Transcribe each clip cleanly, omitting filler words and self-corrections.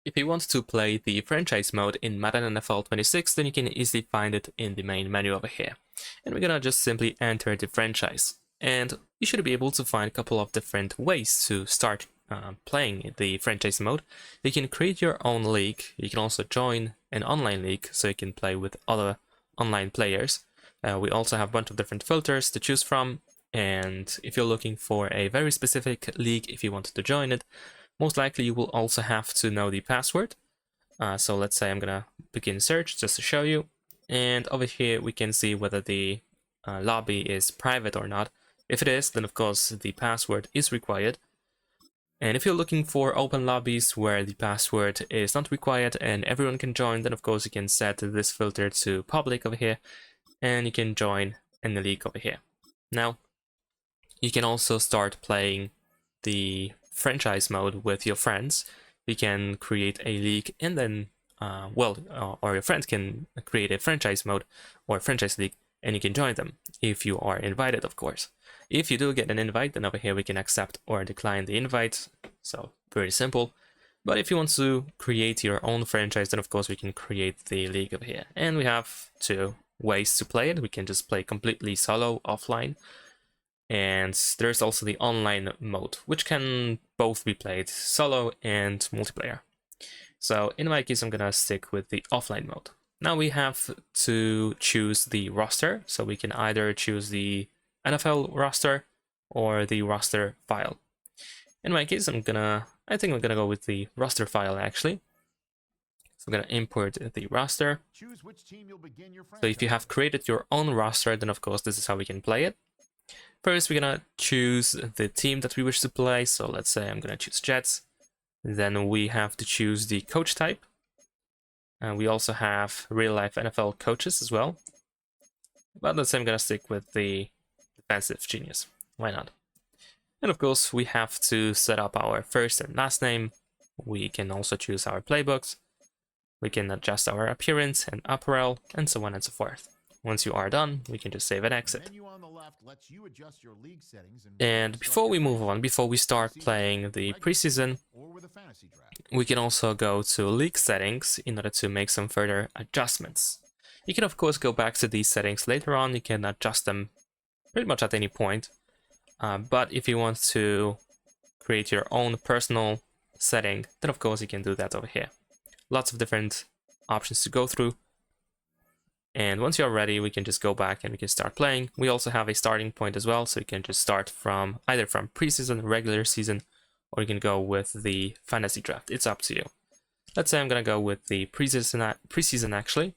If you want to play the franchise mode in Madden NFL 26, then you can easily find it in the main menu over here. And we're gonna just simply enter the franchise. And you should be able to find a couple of different ways to start playing the franchise mode. You can create your own league. You can also join an online league so you can play with other online players. We also have a bunch of different filters to choose from. And if you're looking for a very specific league, if you wanted to join it, most likely you will also have to know the password. So let's say I'm gonna begin search just to show you. And over here we can see whether the lobby is private or not. If it is, then of course the password is required. And if you're looking for open lobbies where the password is not required and everyone can join, then of course you can set this filter to public over here, and you can join in the league over here. Now, you can also start playing the franchise mode with your friends. You can create a league and then, or your friends can create a franchise mode or franchise league, and you can join them if you are invited, of course. If you do get an invite, then over here we can accept or decline the invite. So very simple. But if you want to create your own franchise, then of course we can create the league over here. And we have two ways to play it. We can just play completely solo, offline. And there's also the online mode, which can both be played solo and multiplayer. So in my case, I'm gonna stick with the offline mode. Now we have to choose the roster. So we can either choose the NFL roster or the roster file. In my case, I think I'm gonna go with the roster file actually. So I'm gonna import the roster. So if you have created your own roster, then of course this is how we can play it. First, we're gonna choose the team that we wish to play. So let's say I'm gonna choose Jets. Then we have to choose the coach type. And we also have real life NFL coaches as well. But let's say I'm gonna stick with the defensive genius. Why not? And of course, we have to set up our first and last name. We can also choose our playbooks. We can adjust our appearance and apparel, and so on and so forth. Once you are done, we can just save and exit. And before we move on, before we start playing the preseason, we can also go to league settings in order to make some further adjustments. You can of course go back to these settings later on. You can adjust them pretty much at any point. But if you want to create your own personal setting, then of course you can do that over here. Lots of different options to go through. And once you're ready, we can just go back and we can start playing. We also have a starting point as well, so you can just start from either from preseason, regular season, or you can go with the fantasy draft. It's up to you. Let's say I'm gonna go with the preseason actually.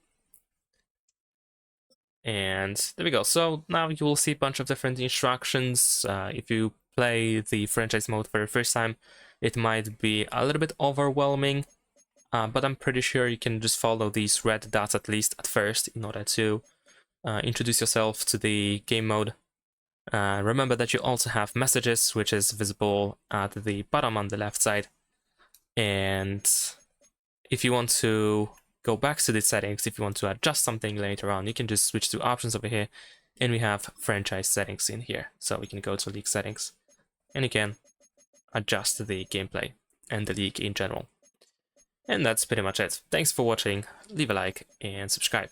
And there we go. So now you will see a bunch of different instructions. If you play the franchise mode for the first time, it might be a little bit overwhelming. But I'm pretty sure you can just follow these red dots at least at first in order to introduce yourself to the game mode. Remember that you also have messages, which is visible at the bottom on the left side. And if you want to go back to the settings, if you want to adjust something later on, you can just switch to options over here. And we have franchise settings in here. So we can go to league settings and you can adjust the gameplay and the league in general. And that's pretty much it. Thanks for watching, leave a like and subscribe.